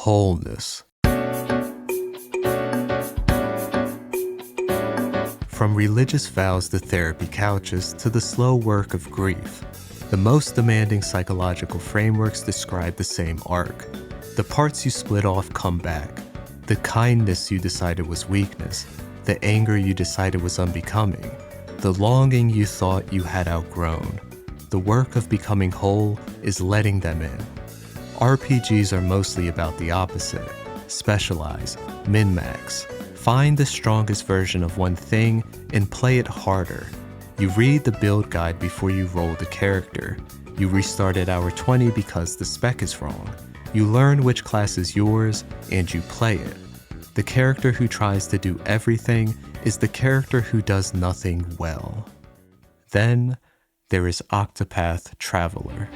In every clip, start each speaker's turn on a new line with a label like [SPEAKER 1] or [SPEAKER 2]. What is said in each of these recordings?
[SPEAKER 1] Wholeness. From religious vows to therapy couches to the slow work of grief, the most demanding psychological frameworks describe the same arc. The parts you split off come back. The kindness you decided was weakness. The anger you decided was unbecoming. The longing you thought you had outgrown. The work of becoming whole is letting them in. RPGs are mostly about the opposite. Specialize, min-max. Find the strongest version of one thing and play it harder. You read the build guide before you roll the character. You restart at hour 20 because the spec is wrong. You learn which class is yours and you play it. The character who tries to do everything is the character who does nothing well. Then there is Octopath Traveler.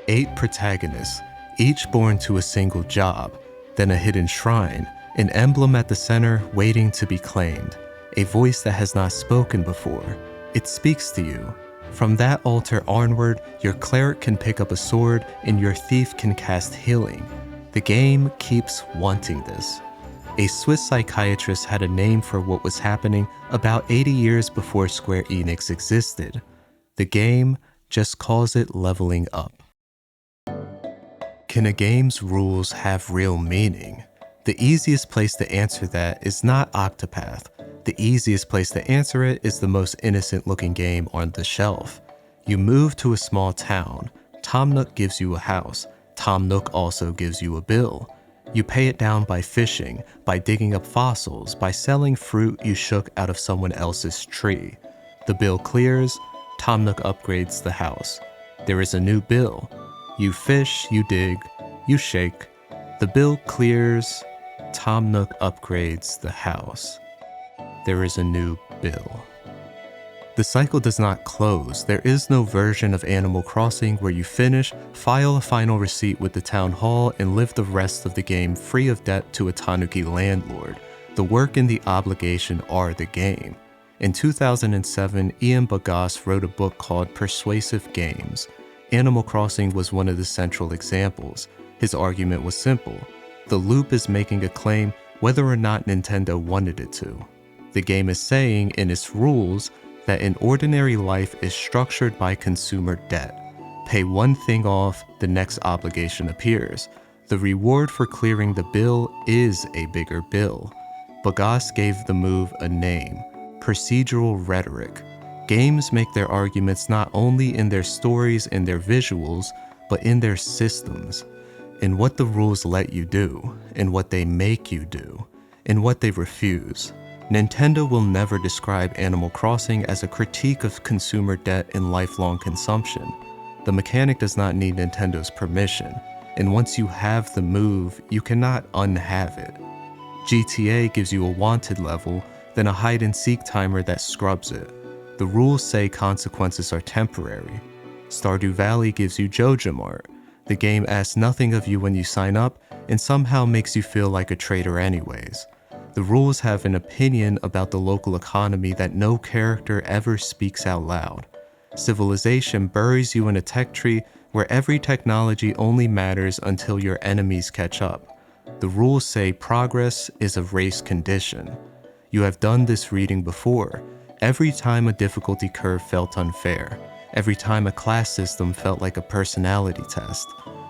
[SPEAKER 1] 8 protagonists, each born to a single job, then a hidden shrine, an emblem at the center waiting to be claimed, a voice that has not spoken before. It speaks to you. From that altar onward, your cleric can pick up a sword and your thief can cast healing. The game keeps wanting this. A Swiss psychiatrist had a name for what was happening about 80 years before Square Enix existed. The game just calls it leveling up. Can a game's rules have real meaning? The easiest place to answer that is not Octopath. The easiest place to answer it is the most innocent-looking game on the shelf. You move to a small town. Tom Nook gives you a house. Tom Nook also gives you a bill. You pay it down by fishing, by digging up fossils, by selling fruit you shook out of someone else's tree. The bill clears. Tom Nook upgrades the house. There is a new bill. You fish, you dig, you shake. The bill clears. Tom Nook upgrades the house. There is a new bill. The cycle does not close. There is no version of Animal Crossing where you finish, file a final receipt with the town hall, and live the rest of the game free of debt to a Tanuki landlord. The work and the obligation are the game. In 2007, Ian Bogost wrote a book called Persuasive Games. Animal Crossing was one of the central examples. His argument was simple. The loop is making a claim whether or not Nintendo wanted it to. The game is saying in its rules that an ordinary life is structured by consumer debt. Pay one thing off, the next obligation appears. The reward for clearing the bill is a bigger bill. Bogost gave the move a name: procedural rhetoric. Games make their arguments not only in their stories and their visuals, but in their systems. In what the rules let you do, in what they make you do, in what they refuse. Nintendo will never describe Animal Crossing as a critique of consumer debt and lifelong consumption. The mechanic does not need Nintendo's permission, and once you have the move, you cannot unhave it. GTA gives you a wanted level, then a hide-and-seek timer that scrubs it. The rules say consequences are temporary. Stardew Valley gives you Joja Mart. The game asks nothing of you when you sign up, and somehow makes you feel like a traitor anyways. The rules have an opinion about the local economy that no character ever speaks out loud. Civilization buries you in a tech tree where every technology only matters until your enemies catch up. The rules say progress is a race condition. You have done this reading before. Every time a difficulty curve felt unfair. Every time a class system felt like a personality test.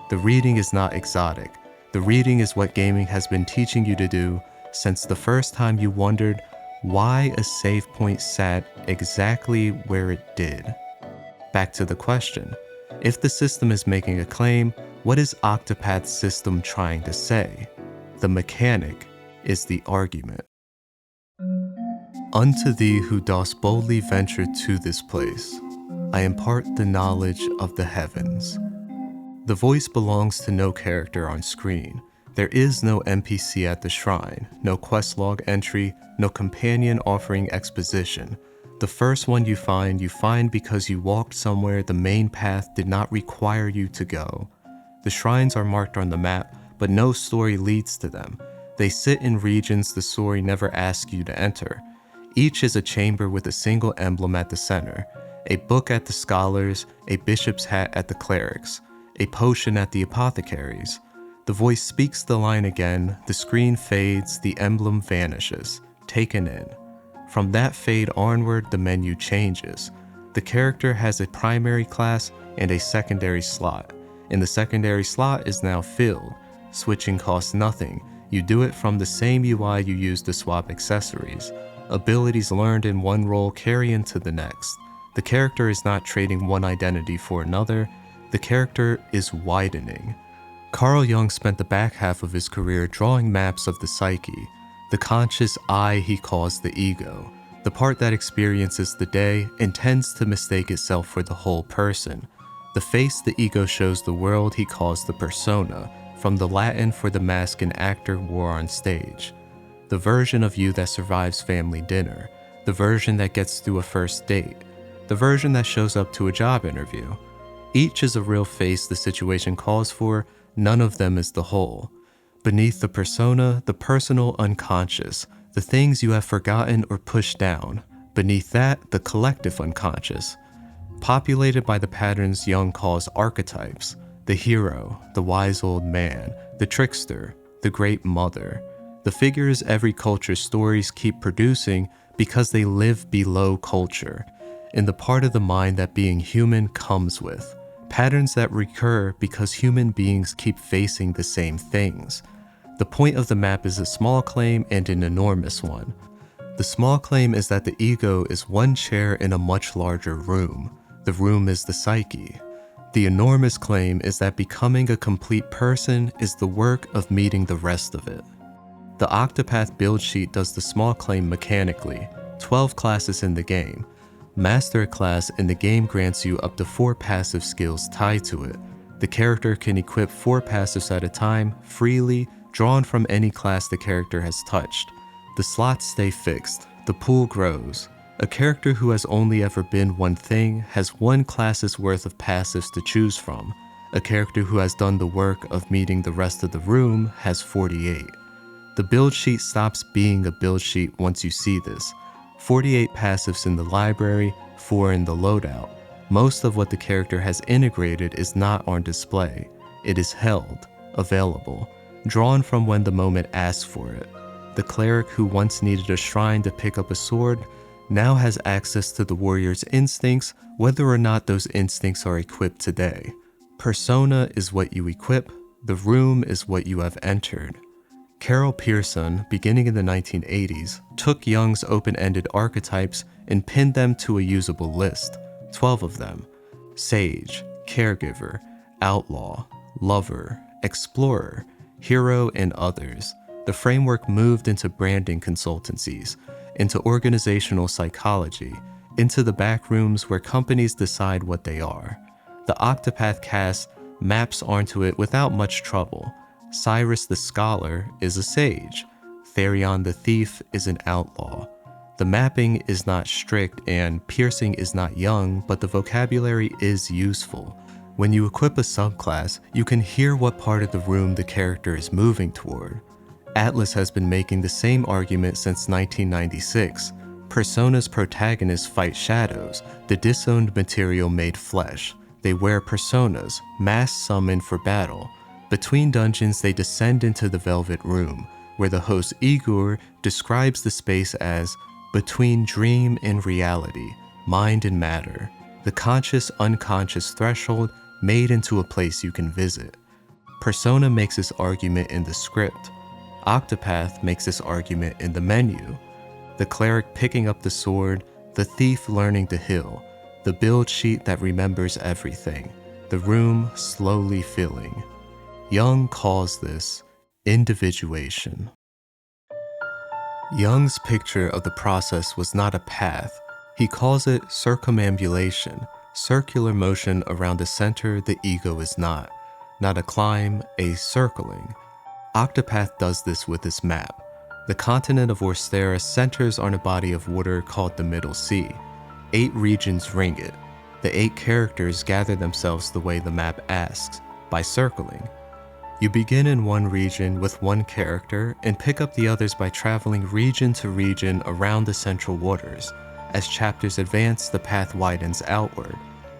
[SPEAKER 1] The reading is not exotic. The reading is what gaming has been teaching you to do since the first time you wondered why a save point sat exactly where it did. Back to the question. If the system is making a claim, what is Octopath's system trying to say? The mechanic is the argument. Unto thee who dost boldly venture to this place, I impart the knowledge of the heavens. The voice belongs to no character on screen. There is no NPC at the shrine, no quest log entry, no companion offering exposition. The first one you find because you walked somewhere the main path did not require you to go. The shrines are marked on the map, but no story leads to them. They sit in regions the story never asks you to enter. Each is a chamber with a single emblem at the center. A book at the scholars, a bishop's hat at the clerics, a potion at the apothecaries. The voice speaks the line again, the screen fades, the emblem vanishes, taken in. From that fade onward, the menu changes. The character has a primary class and a secondary slot, and the secondary slot is now filled. Switching costs nothing. You do it from the same UI you use to swap accessories. Abilities learned in one role carry into the next. The character is not trading one identity for another. The character is widening. Carl Jung spent the back half of his career drawing maps of the psyche, the conscious I he calls the ego, the part that experiences the day and tends to mistake itself for the whole person. The face the ego shows the world he calls the persona, from the Latin for the mask an actor wore on stage. The version of you that survives family dinner, the version that gets through a first date, the version that shows up to a job interview. Each is a real face the situation calls for, none of them is the whole. Beneath the persona, the personal unconscious, the things you have forgotten or pushed down. Beneath that, the collective unconscious, populated by the patterns Jung calls archetypes, the hero, the wise old man, the trickster, the great mother, the figures every culture's stories keep producing because they live below culture, in the part of the mind that being human comes with, patterns that recur because human beings keep facing the same things. The point of the map is a small claim and an enormous one. The small claim is that the ego is one chair in a much larger room. The room is the psyche. The enormous claim is that becoming a complete person is the work of meeting the rest of it. The Octopath build sheet does the small claim mechanically, 12 classes in the game. Master a class in the game grants you up to 4 passive skills tied to it. The character can equip 4 passives at a time, freely, drawn from any class the character has touched. The slots stay fixed, the pool grows. A character who has only ever been one thing has 1 class's worth of passives to choose from. A character who has done the work of meeting the rest of the room has 48. The build sheet stops being a build sheet once you see this. 48 passives in the library, 4 in the loadout. Most of what the character has integrated is not on display. It is held, available, drawn from when the moment asks for it. The cleric who once needed a shrine to pick up a sword now has access to the warrior's instincts, whether or not those instincts are equipped today. Persona is what you equip, the room is what you have entered. Carol Pearson, beginning in the 1980s, took Jung's open-ended archetypes and pinned them to a usable list, 12 of them: sage, caregiver, outlaw, lover, explorer, hero, and others. The framework moved into branding consultancies, into organizational psychology, into the back rooms where companies decide what they are. The Octopath cast maps onto it without much trouble. Cyrus the scholar is a sage. Therion the thief is an outlaw. The mapping is not strict and piercing is not young, but the vocabulary is useful. When you equip a subclass, you can hear what part of the room the character is moving toward. Atlas has been making the same argument since 1996. Persona's protagonists fight shadows, the disowned material made flesh. They wear personas, mass summoned for battle. Between dungeons, they descend into the Velvet Room, where the host Igor describes the space as between dream and reality, mind and matter, the conscious-unconscious threshold made into a place you can visit. Persona makes this argument in the script. Octopath makes this argument in the menu. The cleric picking up the sword, the thief learning to heal, the build sheet that remembers everything, the room slowly filling. Jung calls this individuation. Jung's picture of the process was not a path. He calls it circumambulation, circular motion around the center the ego is not a climb, a circling. Octopath does this with his map. The continent of Orstera centers on a body of water called the Middle Sea. 8 regions ring it. The 8 characters gather themselves the way the map asks, by circling. You begin in one region with one character and pick up the others by traveling region to region around the central waters. As chapters advance, the path widens outward.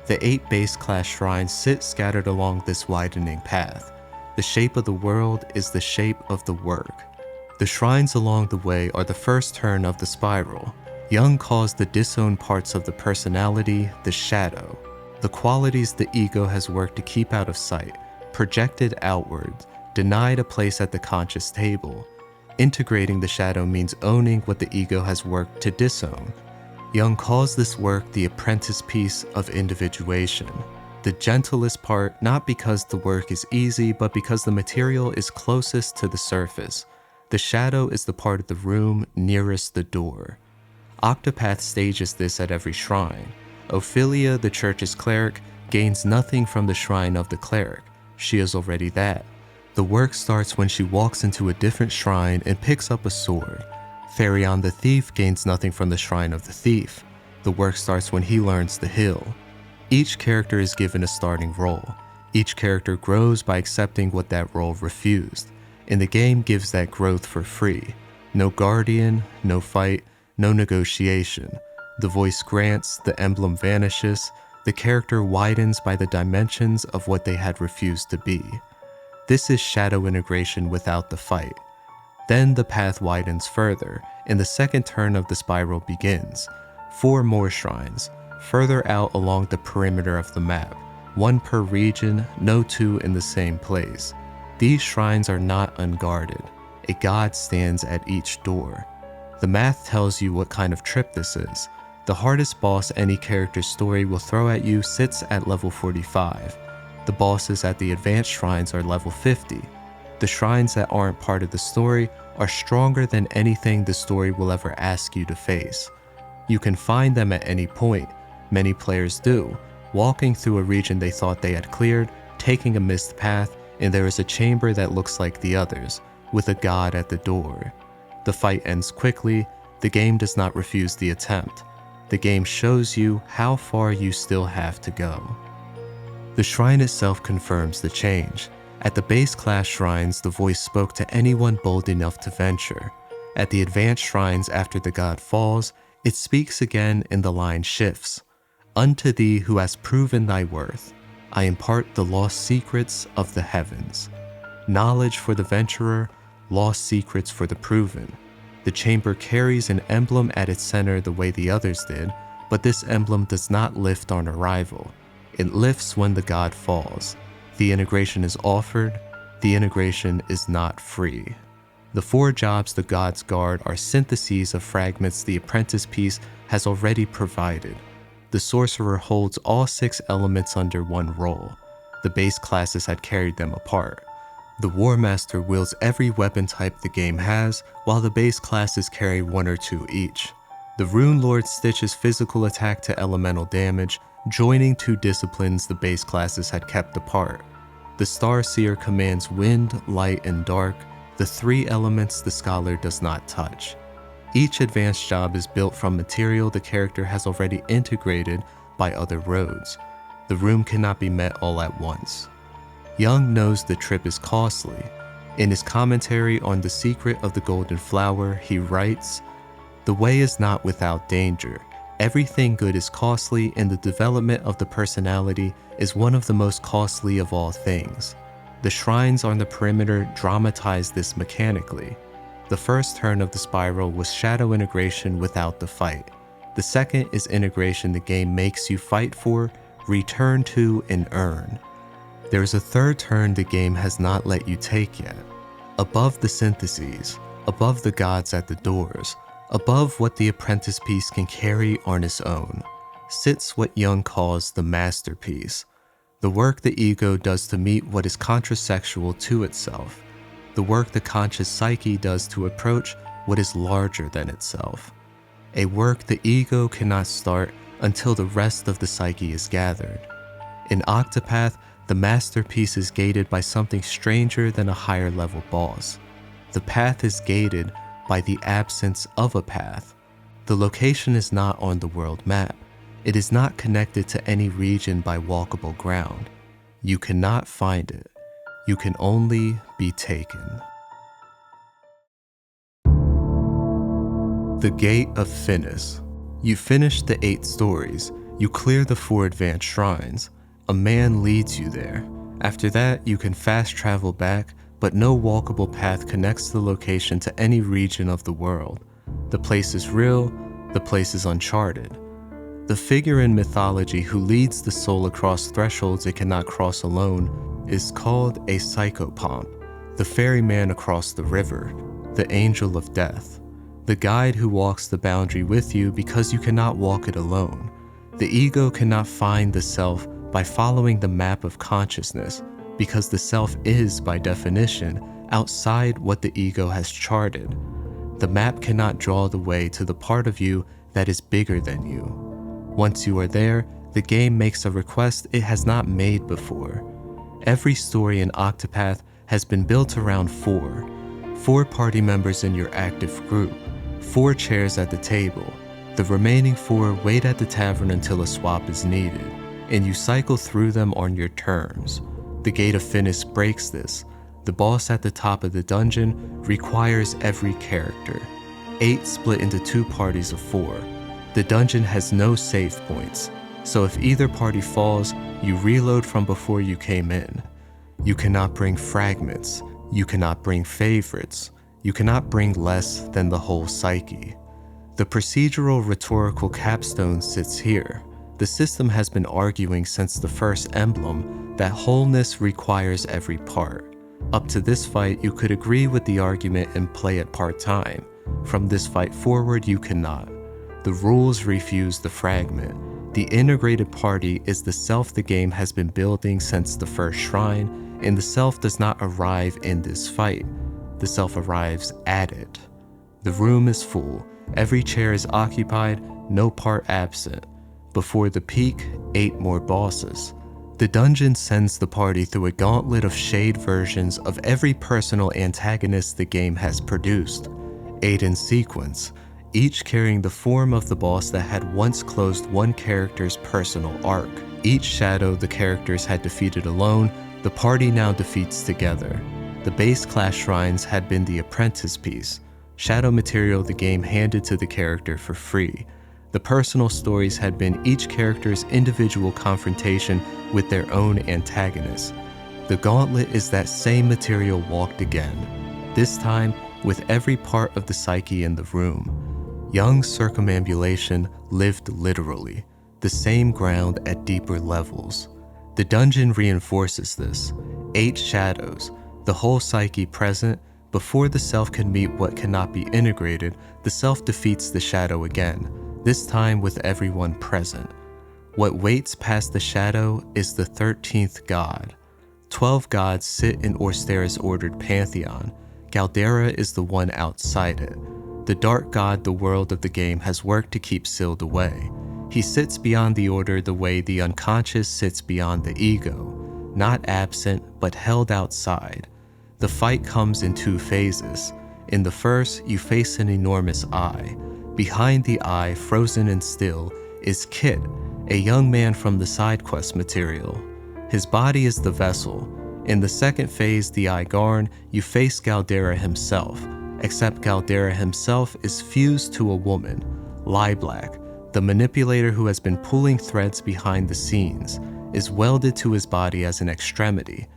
[SPEAKER 1] The 8 base class shrines sit scattered along this widening path. The shape of the world is the shape of the work. The shrines along the way are the first turn of the spiral. Jung calls the disowned parts of the personality the shadow, the qualities the ego has worked to keep out of sight, projected outwards, denied a place at the conscious table. Integrating the shadow means owning what the ego has worked to disown. Jung calls this work the apprentice piece of individuation. The gentlest part, not because the work is easy, but because the material is closest to the surface. The shadow is the part of the room nearest the door. Octopath stages this at every shrine. Ophelia, the church's cleric, gains nothing from the shrine of the cleric. She is already that. The work starts when she walks into a different shrine and picks up a sword. Pharion the thief gains nothing from the shrine of the thief. The work starts when he learns the hill. Each character is given a starting role. Each character grows by accepting what that role refused, and the game gives that growth for free. No guardian, no fight, no negotiation. The voice grants, the emblem vanishes, the character widens by the dimensions of what they had refused to be. This is shadow integration without the fight. Then the path widens further, and the second turn of the spiral begins. 4 more shrines, further out along the perimeter of the map, 1 per region, no 2 in the same place. These shrines are not unguarded. A god stands at each door. The math tells you what kind of trip this is. The hardest boss any character's story will throw at you sits at level 45. The bosses at the advanced shrines are level 50. The shrines that aren't part of the story are stronger than anything the story will ever ask you to face. You can find them at any point. Many players do, walking through a region they thought they had cleared, taking a missed path, and there is a chamber that looks like the others, with a god at the door. The fight ends quickly. The game does not refuse the attempt. The game shows you how far you still have to go. The shrine itself confirms the change. At the base class shrines, the voice spoke to anyone bold enough to venture. At the advanced shrines after the god falls, it speaks again and the line shifts. Unto thee who has proven thy worth, I impart the lost secrets of the heavens. Knowledge for the venturer, lost secrets for the proven. The chamber carries an emblem at its center the way the others did, but this emblem does not lift on arrival. It lifts when the god falls. The integration is offered. The integration is not free. The 4 jobs the gods guard are syntheses of fragments the apprentice piece has already provided. The sorcerer holds all 6 elements under 1 role. The base classes had carried them apart. The War Master wields every weapon type the game has, while the base classes carry 1 or 2 each. The Rune Lord stitches physical attack to elemental damage, joining 2 disciplines the base classes had kept apart. The Starseer commands wind, light, and dark, the 3 elements the Scholar does not touch. Each advanced job is built from material the character has already integrated by other roads. The room cannot be met all at once. Jung knows the trip is costly. In his commentary on The Secret of the Golden Flower, he writes, "The way is not without danger. Everything good is costly, and the development of the personality is one of the most costly of all things. The shrines on the perimeter dramatize this mechanically. The first turn of the spiral was shadow integration without the fight. The second is integration the game makes you fight for, return to, and earn. There is a third turn the game has not let you take yet. Above the syntheses, above the gods at the doors, above what the apprentice piece can carry on its own, sits what Jung calls the masterpiece, the work the ego does to meet what is contrasexual to itself, the work the conscious psyche does to approach what is larger than itself, a work the ego cannot start until the rest of the psyche is gathered. In Octopath, the masterpiece is gated by something stranger than a higher level boss. The path is gated by the absence of a path. The location is not on the world map. It is not connected to any region by walkable ground. You cannot find it. You can only be taken." The Gate of Finis. You finish the 8 stories. You clear the 4 advanced shrines. A man leads you there. After that, you can fast travel back, but no walkable path connects the location to any region of the world. The place is real, the place is uncharted. The figure in mythology who leads the soul across thresholds it cannot cross alone is called a psychopomp, the ferryman across the river, the angel of death, the guide who walks the boundary with you because you cannot walk it alone. The ego cannot find the self by following the map of consciousness because the self is, by definition, outside what the ego has charted. The map cannot draw the way to the part of you that is bigger than you. Once you are there, the game makes a request it has not made before. Every story in Octopath has been built around four party members in your active group, 4 chairs at the table. The remaining 4 wait at the tavern until a swap is needed, and you cycle through them on your terms. The Gate of Finis breaks this. The boss at the top of the dungeon requires every character. 8 split into 2 parties of 4. The dungeon has no save points, so if either party falls, you reload from before you came in. You cannot bring fragments, you cannot bring favorites, you cannot bring less than the whole psyche. The procedural rhetorical capstone sits here. The system has been arguing since the first emblem that wholeness requires every part. Up to this fight, you could agree with the argument and play it part-time. From this fight forward, you cannot. The rules refuse the fragment. The integrated party is the self the game has been building since the first shrine, and the self does not arrive in this fight. The self arrives at it. The room is full. Every chair is occupied, no part absent. Before the peak, 8 more bosses. The dungeon sends the party through a gauntlet of shade versions of every personal antagonist the game has produced. 8 in sequence, each carrying the form of the boss that had once closed one character's personal arc. Each shadow the characters had defeated alone, the party now defeats together. The base class shrines had been the apprentice piece, shadow material the game handed to the character for free. The personal stories had been each character's individual confrontation with their own antagonist. The gauntlet is that same material walked again, this time with every part of the psyche in the room. Jung's circumambulation lived literally, the same ground at deeper levels. The dungeon reinforces this. 8 shadows, the whole psyche present. Before the self can meet what cannot be integrated, the self defeats the shadow again, this time with everyone present. What waits past the shadow is the 13th god. 12 gods sit in Orstera's ordered pantheon. Galdera is the one outside it. The dark god the world of the game has worked to keep sealed away. He sits beyond the order the way the unconscious sits beyond the ego, not absent but held outside. The fight comes in 2 phases. In the first, you face an enormous eye. Behind the eye, frozen and still, is Kit, a young man from the side quest material. His body is the vessel. In the second phase, the Eye Garn, you face Galdera himself, except Galdera himself is fused to a woman, Black, the manipulator who has been pulling threads behind the scenes, is welded to his body as an extremity.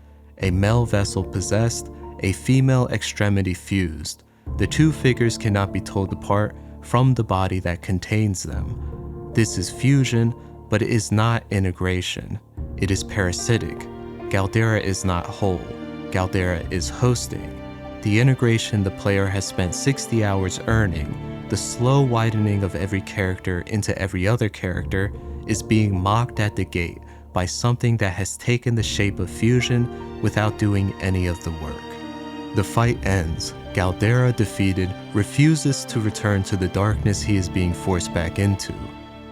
[SPEAKER 1] A male vessel possessed, a female extremity fused. The 2 figures cannot be told apart from the body that contains them. This is fusion, but it is not integration. It is parasitic. Galdera is not whole. Galdera is hosting. The integration the player has spent 60 hours earning, the slow widening of every character into every other character, is being mocked at the gate by something that has taken the shape of fusion without doing any of the work. The fight ends. Galdera, defeated, refuses to return to the darkness he is being forced back into.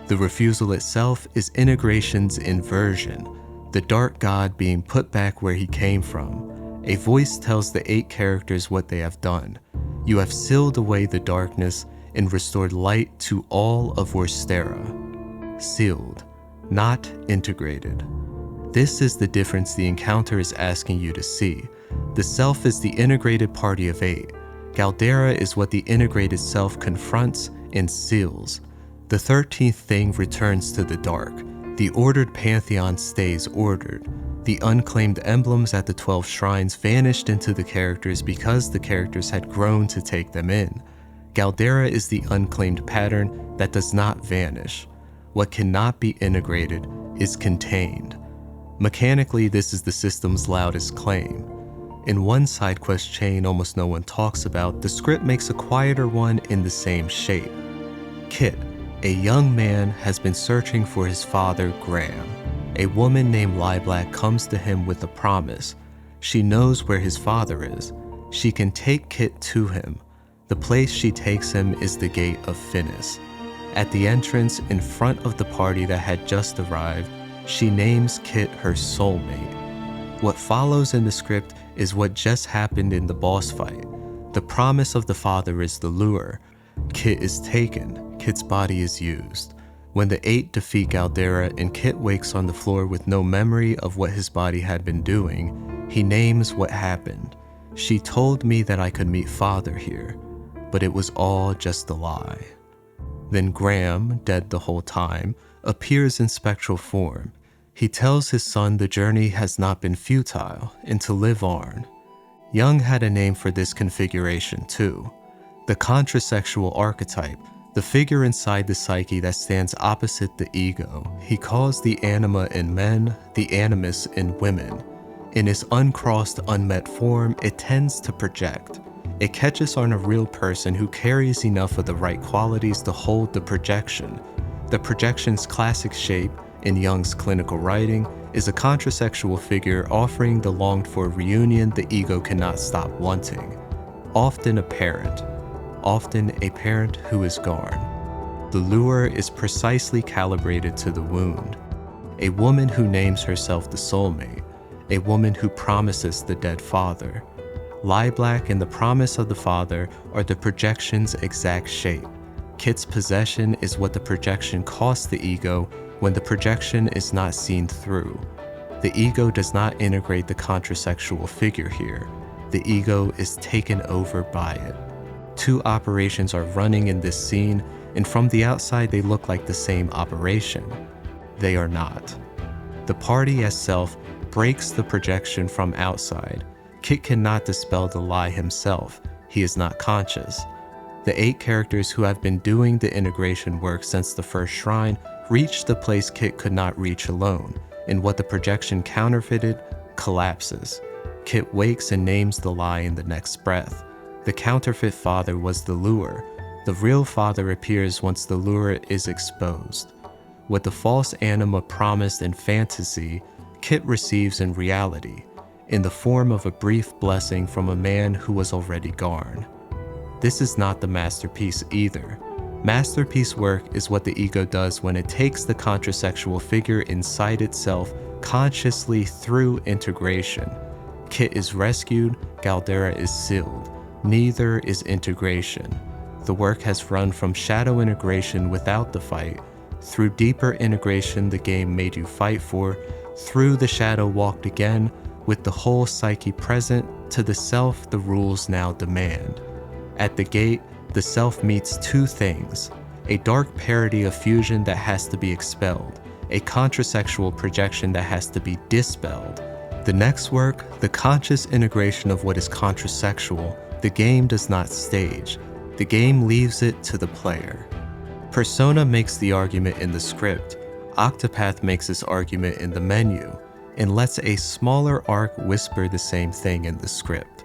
[SPEAKER 1] The refusal itself is integration's inversion, the dark god being put back where he came from. A voice tells the 8 characters what they have done. You have sealed away the darkness and restored light to all of Orstera. Sealed, not integrated. This is the difference the encounter is asking you to see. The self is the integrated party of 8. Galdera is what the integrated self confronts and seals. The 13th thing returns to the dark. The ordered pantheon stays ordered. The unclaimed emblems at the 12 shrines vanished into the characters because the characters had grown to take them in. Galdera is the unclaimed pattern that does not vanish. What cannot be integrated is contained. Mechanically, this is the system's loudest claim. In one side quest chain almost no one talks about, the script makes a quieter one in the same shape. Kit, a young man, has been searching for his father, Graham. A woman named Lilac comes to him with a promise. She knows where his father is. She can take Kit to him. The place she takes him is the Gate of Finis. At the entrance, in front of the party that had just arrived, she names Kit her soulmate. What follows in the script is what just happened in the boss fight. The promise of the father is the lure. Kit is taken. Kit's body is used. When the 8 defeat Galdera and Kit wakes on the floor with no memory of what his body had been doing, he names what happened. She told me that I could meet father here, but it was all just a lie. Then Graham, dead the whole time, appears in spectral form. He tells his son the journey has not been futile and to live on. Jung had a name for this configuration too. The contrasexual archetype, the figure inside the psyche that stands opposite the ego. He calls the anima in men, the animus in women. In its uncrossed, unmet form, it tends to project. It catches on a real person who carries enough of the right qualities to hold the projection. The projection's classic shape, in Jung's clinical writing, is a contrasexual figure offering the longed-for reunion the ego cannot stop wanting. Often a parent who is gone. The lure is precisely calibrated to the wound. A woman who names herself the soulmate, a woman who promises the dead father. Lilac and the promise of the father are the projection's exact shape. Kit's possession is what the projection costs the ego when the projection is not seen through. The ego does not integrate the contrasexual figure here. The ego is taken over by it. 2 operations are running in this scene, and from the outside they look like the same operation. They are not. The party as self breaks the projection from outside. Kit cannot dispel the lie himself. He is not conscious. The 8 characters who have been doing the integration work since the first shrine reach the place Kit could not reach alone, and what the projection counterfeited collapses. Kit wakes and names the lie in the next breath. The counterfeit father was the lure. The real father appears once the lure is exposed. What the false anima promised in fantasy, Kit receives in reality, in the form of a brief blessing from a man who was already gone. This is not the masterpiece either. Masterpiece work is what the ego does when it takes the contrasexual figure inside itself consciously through integration. Kit is rescued, Galdera is sealed. Neither is integration. The work has run from shadow integration without the fight, through deeper integration the game made you fight for, through the shadow walked again, with the whole psyche present, to the self the rules now demand. At the gate, the self meets 2 things: a dark parody of fusion that has to be expelled, a contrasexual projection that has to be dispelled. The next work, the conscious integration of what is contrasexual, the game does not stage. The game leaves it to the player. Persona makes the argument in the script. Octopath makes this argument in the menu, and lets a smaller arc whisper the same thing in the script.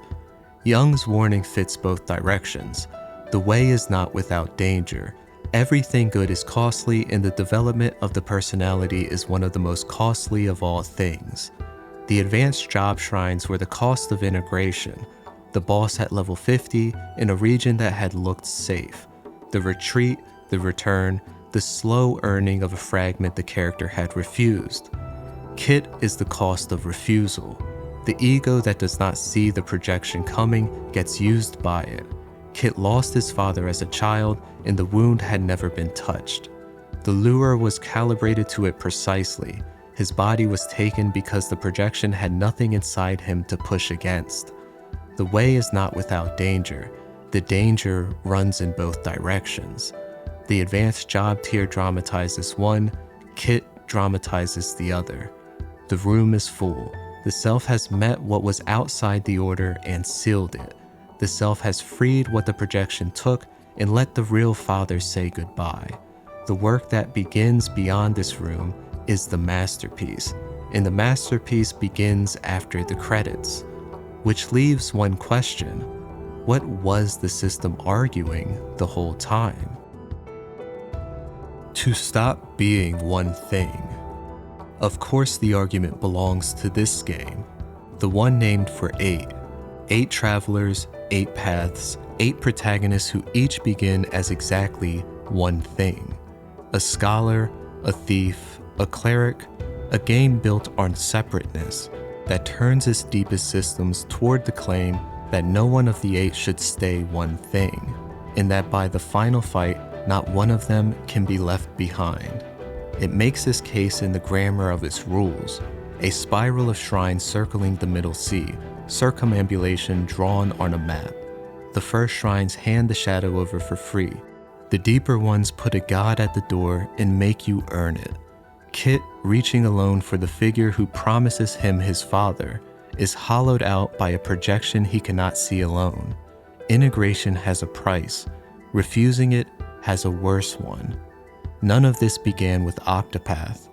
[SPEAKER 1] Jung's warning fits both directions. The way is not without danger. Everything good is costly, and the development of the personality is one of the most costly of all things. The advanced job shrines were the cost of integration. The boss at level 50 in a region that had looked safe. The retreat, the return, the slow earning of a fragment the character had refused. Kit is the cost of refusal. The ego that does not see the projection coming gets used by it. Kit lost his father as a child, and the wound had never been touched. The lure was calibrated to it precisely. His body was taken because the projection had nothing inside him to push against. The way is not without danger. The danger runs in both directions. The advanced job tier dramatizes one, Kit dramatizes the other. The room is full. The self has met what was outside the order and sealed it. The self has freed what the projection took and let the real father say goodbye. The work that begins beyond this room is the masterpiece, and the masterpiece begins after the credits, which leaves one question: what was the system arguing the whole time? To stop being one thing. Of course, the argument belongs to this game, the one named for 8. 8 travelers, 8 paths, 8 protagonists who each begin as exactly one thing. A scholar, a thief, a cleric, a game built on separateness that turns its deepest systems toward the claim that no one of the 8 should stay one thing, and that by the final fight, not one of them can be left behind. It makes this case in the grammar of its rules, a spiral of shrines circling the middle sea, circumambulation drawn on a map. The first shrines hand the shadow over for free. The deeper ones put a god at the door and make you earn it. Kit, reaching alone for the figure who promises him his father, is hollowed out by a projection he cannot see alone. Integration has a price. Refusing it has a worse one. None of this began with Octopath.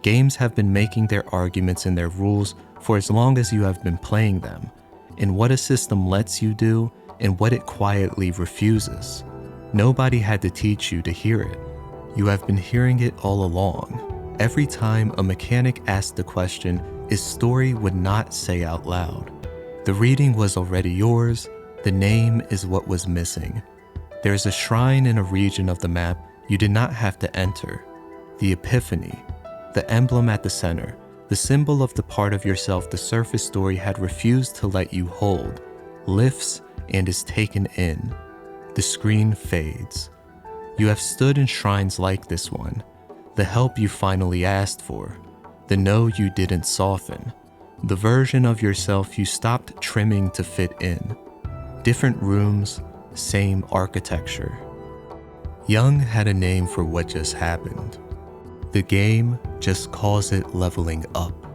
[SPEAKER 1] Games have been making their arguments and their rules for as long as you have been playing them, and what a system lets you do and what it quietly refuses. Nobody had to teach you to hear it. You have been hearing it all along. Every time a mechanic asked the question, its story would not say out loud. The reading was already yours, the name is what was missing. There is a shrine in a region of the map you did not have to enter. The Epiphany, the emblem at the center, the symbol of the part of yourself the surface story had refused to let you hold, lifts and is taken in. The screen fades. You have stood in shrines like this one, the help you finally asked for, the no you didn't soften, the version of yourself you stopped trimming to fit in. Different rooms, same architecture. Jung had a name for what just happened. The game just calls it leveling up.